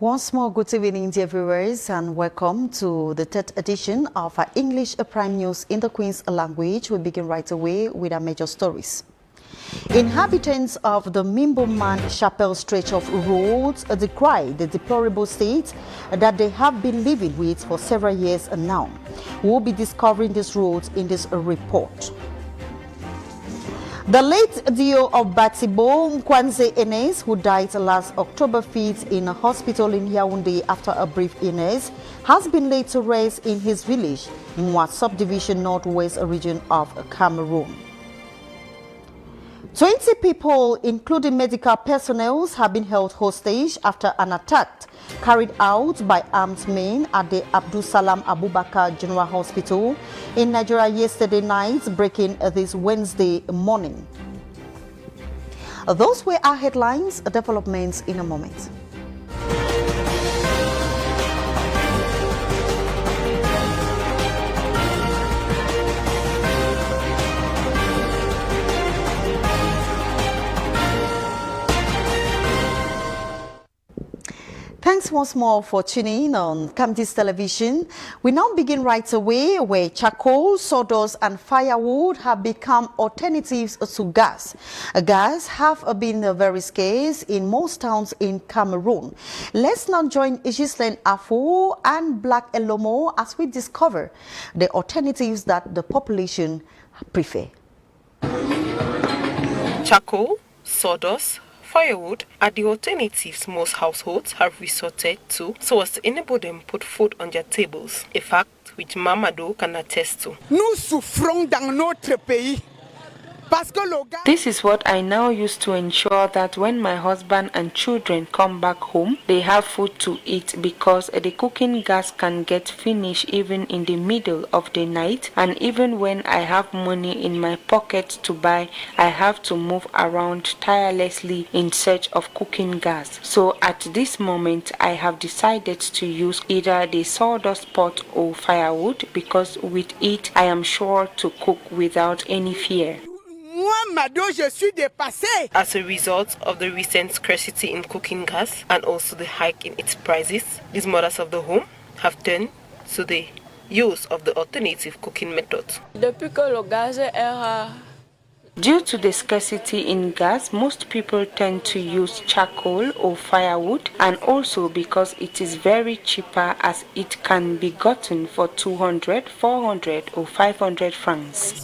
Once more, good evening, dear viewers, and welcome to the third edition of our English Prime News in the Queen's language. We begin right away with our major stories. Inhabitants of the Mimboman Chapel stretch of roads decry the deplorable state that they have been living with for several years now. We'll be discovering these roads in this report. The late Dio of Batibo Nkwanze Enes, who died last October 5th in a hospital in Yaoundé after a brief illness, has been laid to rest in his village in Mwa subdivision northwest region of Cameroon. 20 people, including medical personnel, have been held hostage after an attack carried out by armed men at the Abdul Salam Abubakar General Hospital in Nigeria yesterday night, breaking this Wednesday morning. Those were our headlines. Developments in a moment. Thanks once more for tuning in on Camdis Television. We now begin right away where charcoal, sawdust and firewood have become alternatives to gas. Gas have been very scarce in most towns in Cameroon. Let's now join Gislaine Afo and Black Elomo as we discover the alternatives that the population prefer. Charcoal, sawdust, firewood are the alternatives most households have resorted to so as to enable them put food on their tables, a fact which Mamadou can attest to. Nous souffrons dans notre pays. This is what I now use to ensure that when my husband and children come back home, they have food to eat, because the cooking gas can get finished even in the middle of the night, and even when I have money in my pocket to buy, I have to move around tirelessly in search of cooking gas. So at this moment, I have decided to use either the sawdust pot or firewood, because with it I am sure to cook without any fear. As a result of the recent scarcity in cooking gas and also the hike in its prices, these mothers of the home have turned to the use of the alternative cooking method. Due to the scarcity in gas, most people tend to use charcoal or firewood, and also because it is very cheaper, as it can be gotten for 200, 400 or 500 francs.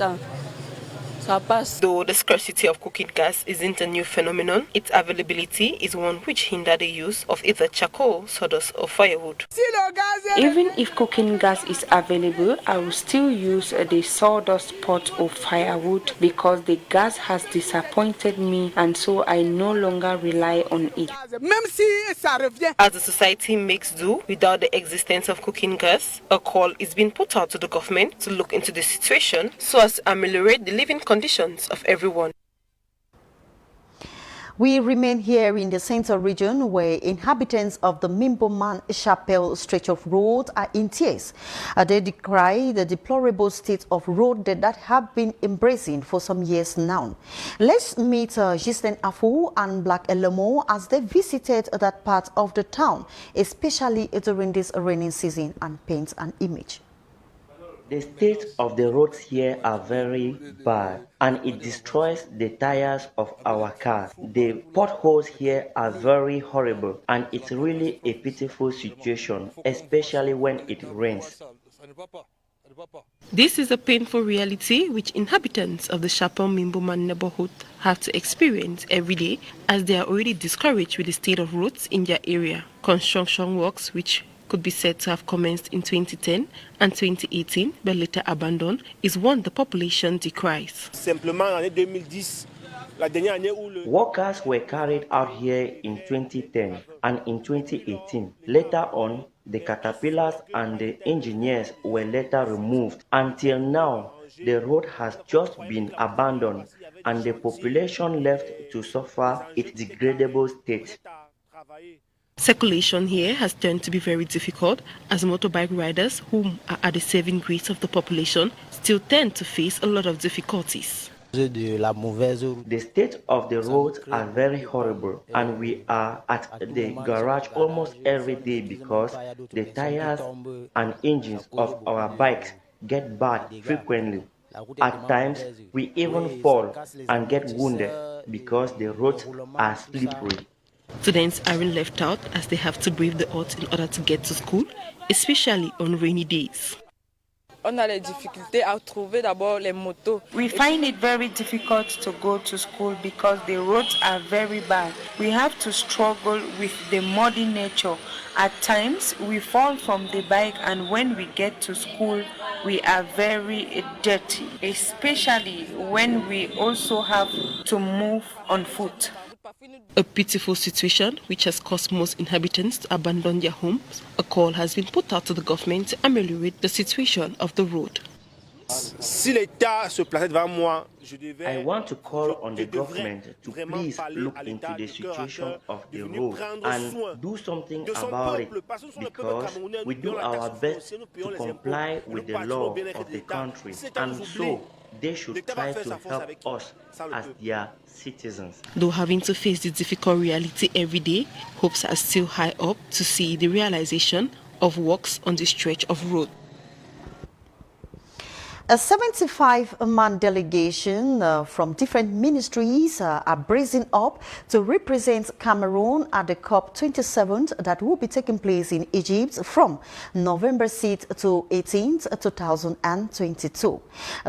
Though the scarcity of cooking gas isn't a new phenomenon, its availability is one which hinders the use of either charcoal, sawdust or firewood. Even if cooking gas is available, I will still use the sawdust pot or firewood, because the gas has disappointed me, and so I no longer rely on it. As the society makes do without the existence of cooking gas, a call is being put out to the government to look into the situation so as to ameliorate the living conditions of everyone. We remain here in the central region where inhabitants of the Mimboman Chapel stretch of road are in tears. They decry the deplorable state of road that have been embracing for some years now. Let's meet Gislaine Afo and Black Elomo as they visited that part of the town, especially during this rainy season, and paint an image. The state of the roads here are very bad, and it destroys the tires of our cars. The potholes here are very horrible, and it's really a pitiful situation, especially when it rains. This is a painful reality which inhabitants of the Chapel Mimboman neighborhood have to experience every day, as they are already discouraged with the state of roads in their area. Construction works, which could be said to have commenced in 2010 and 2018 but later abandoned, is one the population decries. Workers were carried out here in 2010 and in 2018. Later on, the caterpillars and the engineers were later removed. Until now, the road has just been abandoned, and the population left to suffer its degradable state. Circulation here has turned to be very difficult, as motorbike riders, whom are at the saving grace of the population, still tend to face a lot of difficulties. The state of the roads are very horrible, and we are at the garage almost every day because the tires and engines of our bikes get bad frequently. At times, we even fall and get wounded because the roads are slippery. Students aren't left out as they have to brave the odds in order to get to school, especially on rainy days. On a les difficultés à trouver d'abord les motos. We find it very difficult to go to school because the roads are very bad. We have to struggle with the muddy nature. At times, we fall from the bike, and when we get to school, we are very dirty, especially when we also have to move on foot. A pitiful situation which has caused most inhabitants to abandon their homes. A call has been put out to the government to ameliorate the situation of the road. I want to call on the government to please look into the situation of the road and do something about it, because we do our best to comply with the law of the country, and so they should try to help us as their citizens. Though having to face this difficult reality every day, hopes are still high up to see the realization of works on this stretch of road. A 75-man delegation from different ministries are bracing up to represent Cameroon at the COP27 that will be taking place in Egypt from November 6th to 18th, 2022.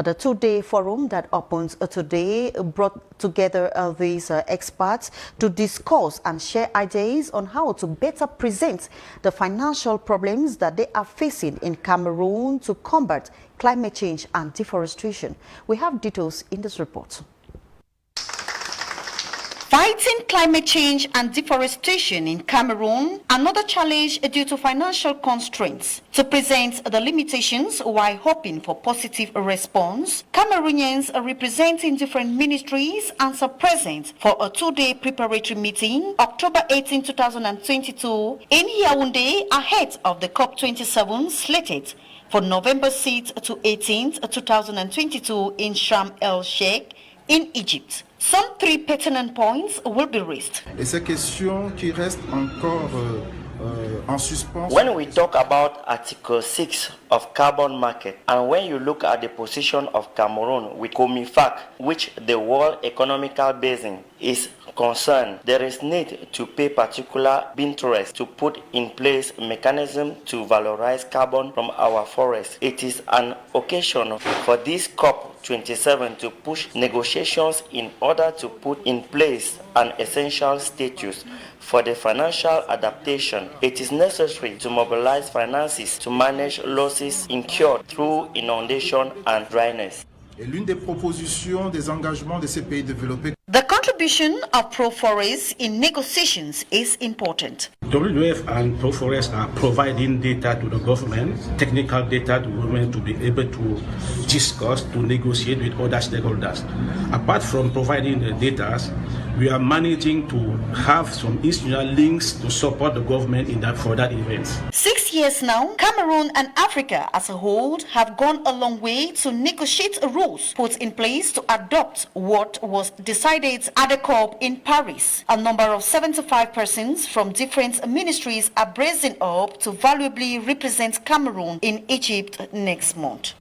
The two-day forum that opens today brought together these experts to discuss and share ideas on how to better present the financial problems that they are facing in Cameroon to combat climate change and deforestation. We have details in this report. Fighting climate change and deforestation in Cameroon, another challenge due to financial constraints. To present the limitations while hoping for positive response, Cameroonians representing different ministries are present for a two-day preparatory meeting, October 18, 2022, in Yaoundé, ahead of the COP27 slated for November 6th to 18th, 2022 in Sharm el-Sheikh in Egypt. Some three pertinent points will be raised. When we talk about Article 6 of carbon market, and when you look at the position of Cameroon with COMIFAC, which the World Economical Basin is concerned, there is need to pay particular interest to put in place a mechanism to valorize carbon from our forests. It is an occasion for this COP27 to push negotiations in order to put in place an essential status for the financial adaptation. It is necessary to mobilize finances to manage losses incurred through inundation and dryness. The contribution of ProForest in negotiations is important. WWF and ProForest are providing data to the government, technical data to the government to be able to discuss, to negotiate with other stakeholders. Apart from providing the data, we are managing to have some institutional links to support the government in that for that event. 6 years now, Cameroon and Africa as a whole have gone a long way to negotiate rules put in place to adopt what was decided at the COP in Paris. A number of 75 persons from different ministries are bracing up to valuably represent Cameroon in Egypt next month.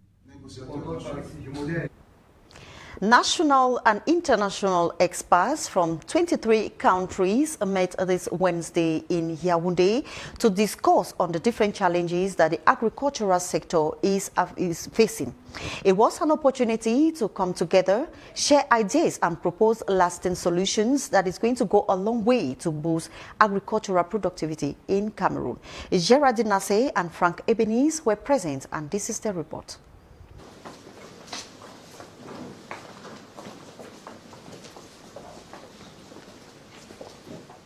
National and international experts from 23 countries met this Wednesday in Yaoundé to discuss on the different challenges that the agricultural sector is facing. It was an opportunity to come together, share ideas and propose lasting solutions that is going to go a long way to boost agricultural productivity in Cameroon. Geraldine Nassé and Frank Ebenezer were present, and this is the report.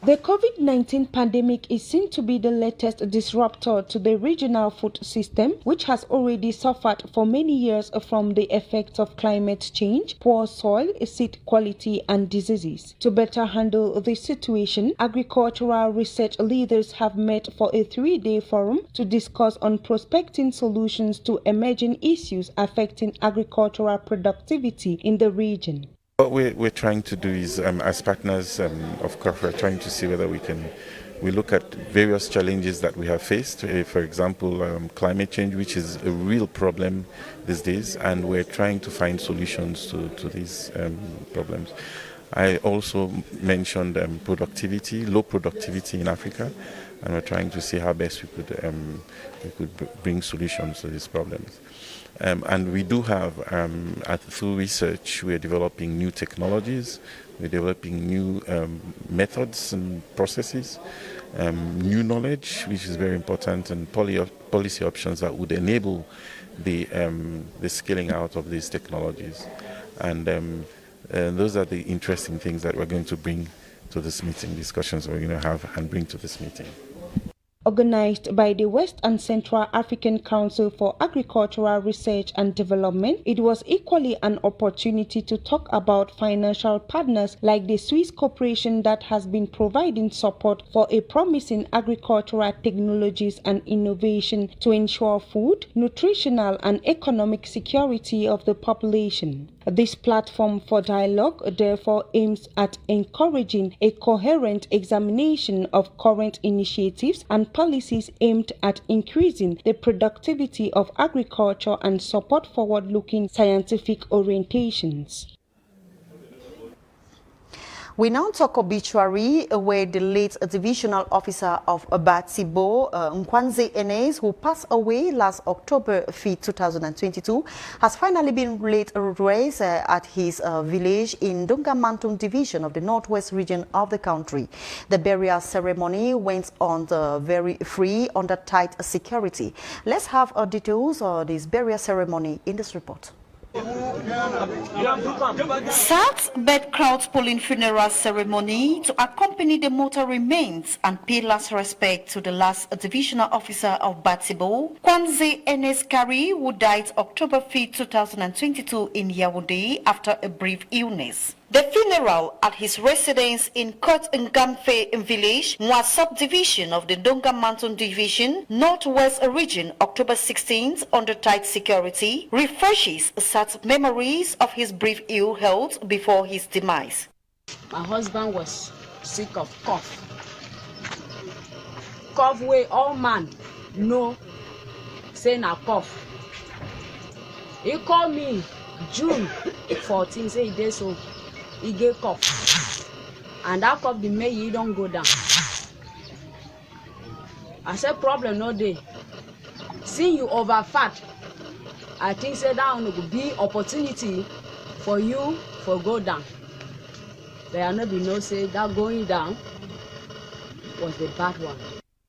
The COVID-19 pandemic is seen to be the latest disruptor to the regional food system, which has already suffered for many years from the effects of climate change, poor soil, seed quality, and diseases. To better handle this situation, agricultural research leaders have met for a 3-day forum to discuss on prospecting solutions to emerging issues affecting agricultural productivity in the region. What we're trying to do is, as partners of Kmer, we're trying to see whether we look at various challenges that we have faced. For example, climate change, which is a real problem these days, and we're trying to find solutions to these problems. I also mentioned productivity, low productivity in Africa, and we're trying to see how best we could bring solutions to these problems. And we do have, through research, we're developing new technologies, we're developing new methods and processes, new knowledge, which is very important, and policy options that would enable the scaling out of these technologies. And those are the interesting things that we're going to bring to this meeting, discussions we're going to have and bring to this meeting. Organized by the West and Central African Council for Agricultural Research and Development, it was equally an opportunity to talk about financial partners like the Swiss corporation that has been providing support for a promising agricultural technologies and innovation to ensure food, nutritional and economic security of the population. This platform for dialogue therefore aims at encouraging a coherent examination of current initiatives and policies aimed at increasing the productivity of agriculture and support forward-looking scientific orientations. We now talk obituary, where the late divisional officer of Batibo, Nkwanze Enes, who passed away last October 5, 2022, has finally been laid rest at his village in Dongamantung division of the northwest region of the country. The burial ceremony went on very free under tight security. Let's have details of this burial ceremony in this report. Sad but crowd-pulling funeral ceremony to accompany the mortal remains and pay last respect to the last divisional officer of Batibo, Nkwanze Enes Kari, who died October 5, 2022 in Yaoundé after a brief illness. The funeral at his residence in Kot Ngamfe village, Mwa subdivision of the Dongamantung division, northwest region, October 16th, under tight security, refreshes sad memories of his brief ill health before his demise. My husband was sick of cough. Cough way all man know, say na cough. He called me June 14, say he did so. He gave cough, and that cough the make he don't go down. I said problem no day. See you over fat. I think say that will be opportunity for you for go down. There are not be no say that going down was the bad one.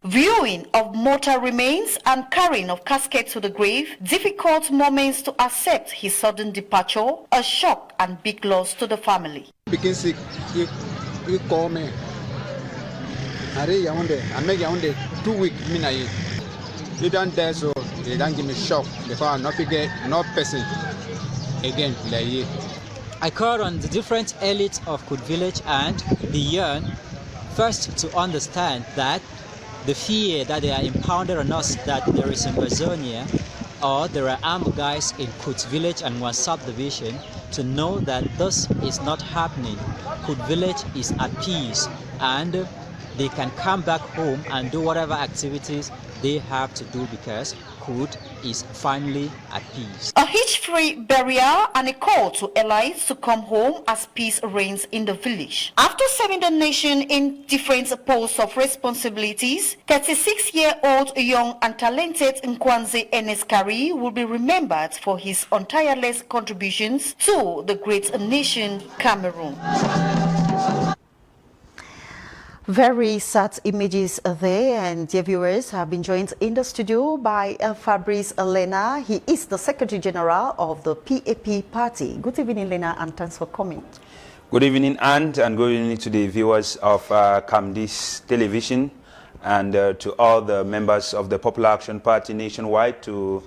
Viewing of mortal remains and carrying of casket to the grave, difficult moments to accept his sudden departure, a shock and big loss to the family. Begin sick, he call me. I make Yaoundé 2 weeks. He don't dare, so they don't give me shock because I not forget no person again like. I called on the different elites of Kut village and beyond first to understand that the fear that they are impounded on us that there is in Bazonia or there are armed guys in Kut village and one subdivision, to know that this is not happening. Kut village is at peace and they can come back home and do whatever activities they have to do because Kut is finally at peace. A hitch-free burial and a call to allies to come home as peace reigns in the village. After serving the nation in different posts of responsibilities, 36-year-old young and talented Nkwanze Enes Kari will be remembered for his untireless contributions to the great nation Cameroon. Very sad images there, and dear viewers have been joined in the studio by Fabrice Lena. He is the Secretary General of the PAP party. Good evening, Lena, and thanks for coming. Good evening, and good evening to the viewers of Camdis Television, and to all the members of the Popular Action Party nationwide, to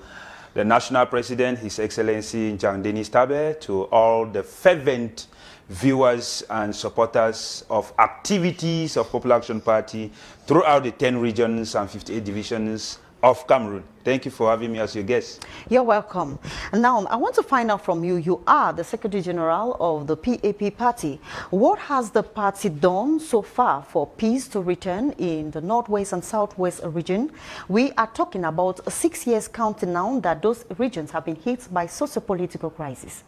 the National President, His Excellency Njang Denis Tabe, to all the fervent viewers and supporters of activities of Popular Action Party throughout the 10 regions and 58 divisions of Cameroon. Thank you for having me as your guest. You're welcome. Now, I want to find out from you, you are the Secretary General of the PAP party. What has the party done so far for peace to return in the Northwest and Southwest region? We are talking about 6 years counting now that those regions have been hit by socio-political crisis.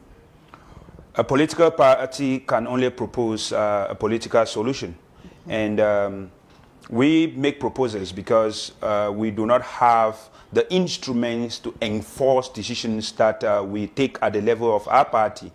A political party can only propose a political solution. And we make proposals because we do not have the instruments to enforce decisions that we take at the level of our party.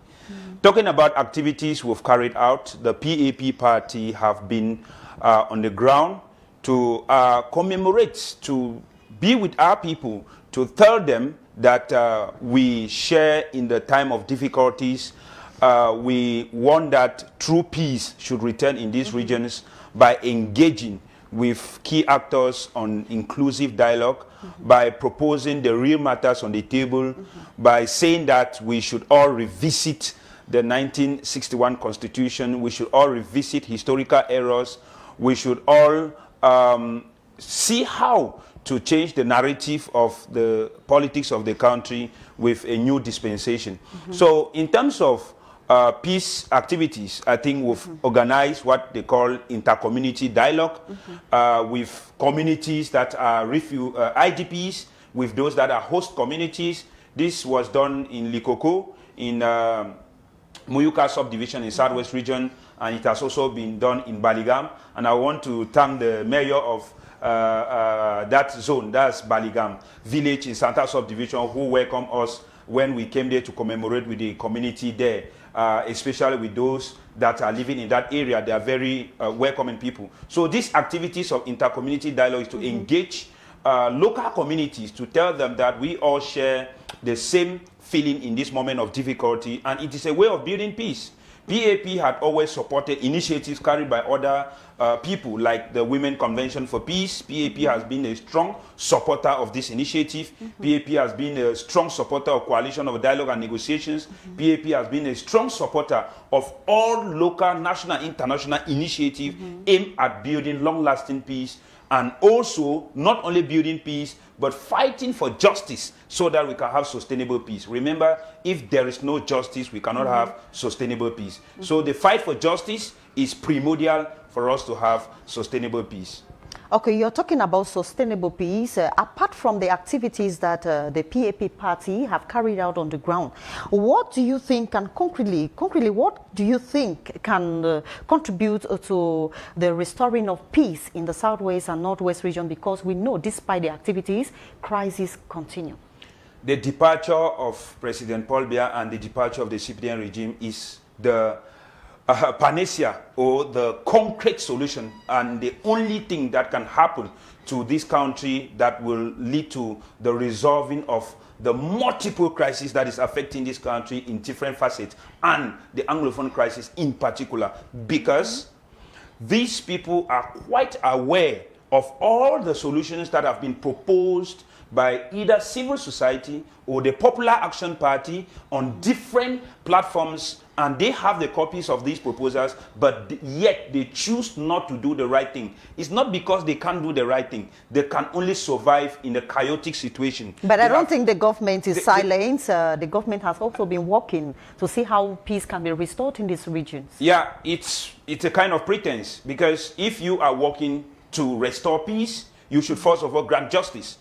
Talking about activities we've carried out, the PAP party have been on the ground to commemorate, to be with our people, to tell them that we share in the time of difficulties. We want that true peace should return in these regions by engaging with key actors on inclusive dialogue, by proposing the real matters on the table, by saying that we should all revisit the 1961 Constitution, we should all revisit historical errors, we should all see how to change the narrative of the politics of the country with a new dispensation. So in terms of peace activities, I think we've organized what they call inter-community dialogue with communities that are IDPs, with those that are host communities. This was done in Likoko, in Muyuka subdivision in Southwest region, and it has also been done in Baligam. And I want to thank the mayor of that zone, that's Baligam village in Santa subdivision, who welcomed us when we came there to commemorate with the community there. Especially with those that are living in that area. They are very welcoming people. So these activities of inter-community dialogue is to engage local communities, to tell them that we all share the same feeling in this moment of difficulty, and it is a way of building peace. PAP had always supported initiatives carried by other people, like the Women Convention for Peace. PAP has been a strong supporter of this initiative. PAP has been a strong supporter of coalition of dialogue and negotiations. PAP has been a strong supporter of all local, national, international initiatives aimed at building long-lasting peace, and also not only building peace, but fighting for justice so that we can have sustainable peace. Remember, if there is no justice, we cannot have sustainable peace. So the fight for justice is primordial for us to have sustainable peace. Okay, you're talking about sustainable peace. Apart from the activities that the PAP party have carried out on the ground, what do you think can concretely, what do you think can contribute to the restoring of peace in the Southwest and Northwest region? Because we know, despite the activities, crises continue. The departure of President Paul Biya and the departure of the CPDM regime is the panacea, or the concrete solution, and the only thing that can happen to this country that will lead to the resolving of the multiple crises that is affecting this country in different facets, and the Anglophone crisis in particular, because these people are quite aware of all the solutions that have been proposed by either civil society or the Popular Action Party on different platforms, and they have the copies of these proposals, but yet they choose not to do the right thing. It's not because they can't do the right thing. They can only survive in a chaotic situation. But I don't think the government is silent. The government has also been working to see how peace can be restored in these regions. Yeah, it's a kind of pretense, because if you are working to restore peace, you should first of all grant justice.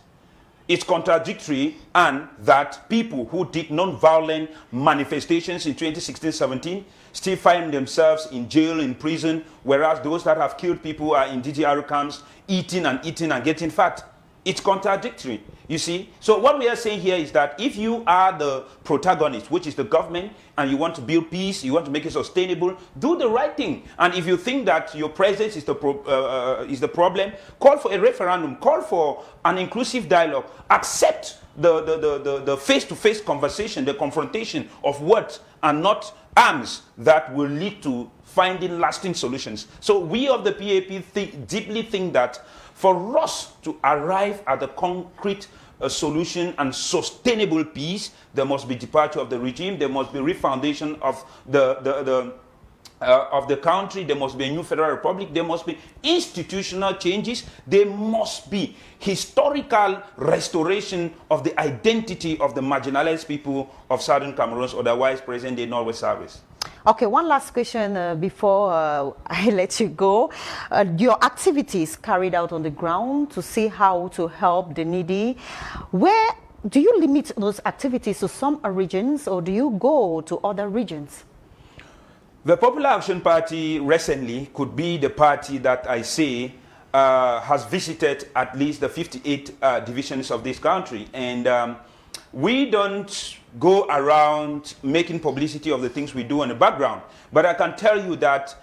It's contradictory, and that people who did non-violent manifestations in 2016-17 still find themselves in jail, in prison, whereas those that have killed people are in DDR camps, eating and getting fat. It's contradictory. You see? So what we are saying here is that if you are the protagonist, which is the government, and you want to build peace, you want to make it sustainable, do the right thing. And if you think that your presence is the problem, call for a referendum, call for an inclusive dialogue, accept the face-to-face conversation, the confrontation of words and not arms that will lead to finding lasting solutions. So we of the PAP deeply think that for us to arrive at a concrete solution and sustainable peace, there must be departure of the regime, there must be refoundation of the country, there must be a new federal republic, there must be institutional changes, there must be historical restoration of the identity of the marginalized people of southern Cameroon, otherwise present-day Northwest Service. Okay, one last question before I let you go. Your activities carried out on the ground to see how to help the needy, where do you limit those activities to some regions or do you go to other regions? The Popular Action Party recently could be the party that I say has visited at least the 58 divisions of this country. And we don't go around making publicity of the things we do in the background. But I can tell you that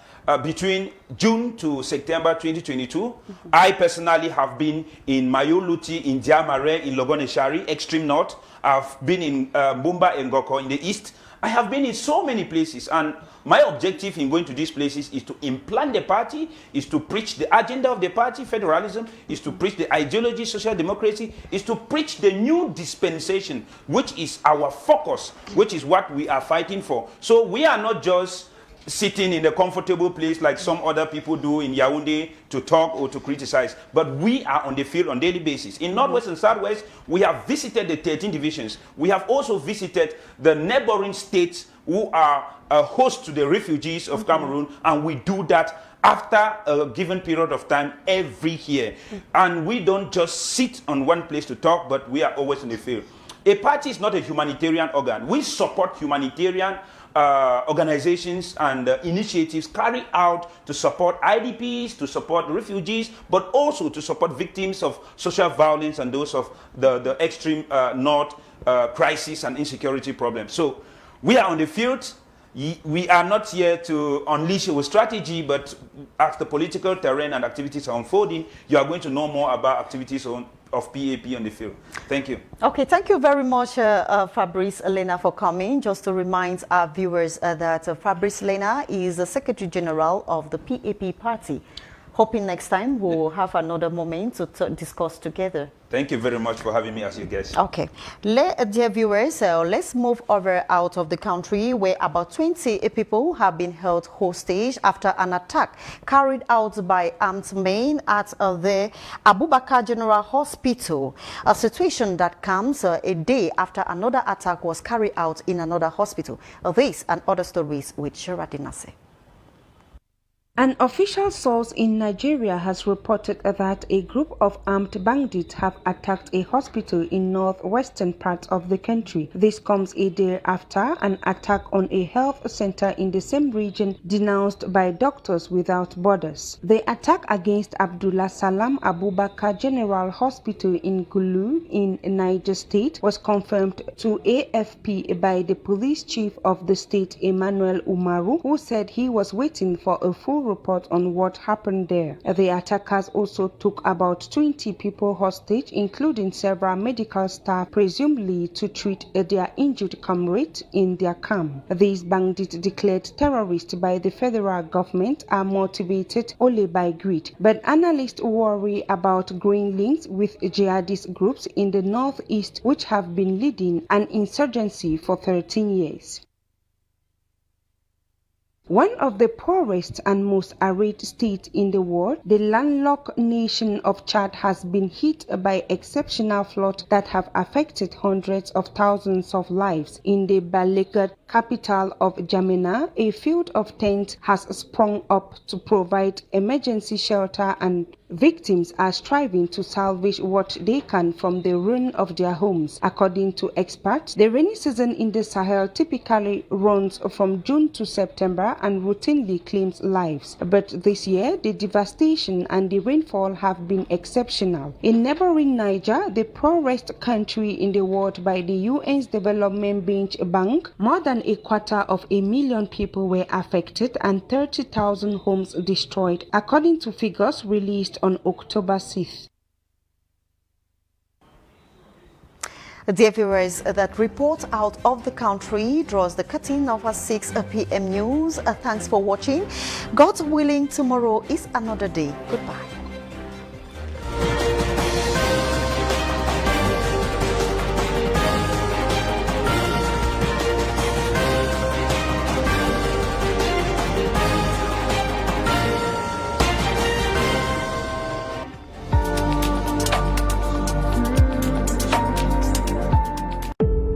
between June to September 2022, I personally have been in Mayoluti, in Diamare, in Logoneshari, extreme north. I've been in Mbumba and Ngoko in the east. I have been in so many places, and my objective in going to these places is to implant the party, is to preach the agenda of the party, federalism, is to preach the ideology, social democracy, is to preach the new dispensation, which is our focus, which is what we are fighting for. So we are not just sitting in a comfortable place like some other people do in Yaoundé to talk or to criticize, but we are on the field on a daily basis. In Northwest and Southwest, we have visited the 13 divisions. We have also visited the neighboring states who are a host to the refugees of Cameroon, and we do that after a given period of time every year. And we don't just sit on one place to talk, but we are always in the field. A party is not a humanitarian organ. We support humanitarian organizations and initiatives carried out to support IDPs, to support refugees, but also to support victims of social violence and those of the extreme north crisis and insecurity problems. So we are on the field. We are not here to unleash a strategy, but as the political terrain and activities are unfolding, you are going to know more about activities of PAP on the field. Thank you. Okay, thank you very much, Fabrice Lena, for coming. Just to remind our viewers that Fabrice Lena is the Secretary General of the PAP party. Hoping next time we'll have another moment to discuss together. Thank you very much for having me as your guest. Okay. Dear viewers, let's move over out of the country where about 20 people have been held hostage after an attack carried out by armed men at the Abubakar General Hospital, a situation that comes a day after another attack was carried out in another hospital. This and other stories with Sheradinase. An official source in Nigeria has reported that a group of armed bandits have attacked a hospital in northwestern part of the country. This comes a day after an attack on a health center in the same region denounced by Doctors Without Borders. The attack against Abdullah Salam Abubakar General Hospital in Gulu in Niger State was confirmed to AFP by the police chief of the state, Emmanuel Umaru, who said he was waiting for a full report on what happened there. The attackers also took about 20 people hostage, including several medical staff, presumably to treat their injured comrades in their camp. These bandits, declared terrorists by the federal government, are motivated only by greed. But analysts worry about growing links with jihadist groups in the northeast, which have been leading an insurgency for 13 years. One of the poorest and most arid states in the world, the landlocked nation of Chad has been hit by exceptional floods that have affected hundreds of thousands of lives. In the beleaguered capital of Jamena, a field of tents has sprung up to provide emergency shelter and Victims are striving to salvage what they can from the ruin of their homes. According to experts, the rainy season in the Sahel typically runs from June to September and routinely claims lives. But this year, the devastation and the rainfall have been exceptional. In neighboring Niger, the poorest country in the world by the UN's Development Bank, more than 250,000 people were affected and 30,000 homes destroyed, according to figures released on October 6th. Dear viewers, that report out of the country draws the curtain of our 6 p.m. news. Thanks for watching. God willing, tomorrow is another day. Goodbye.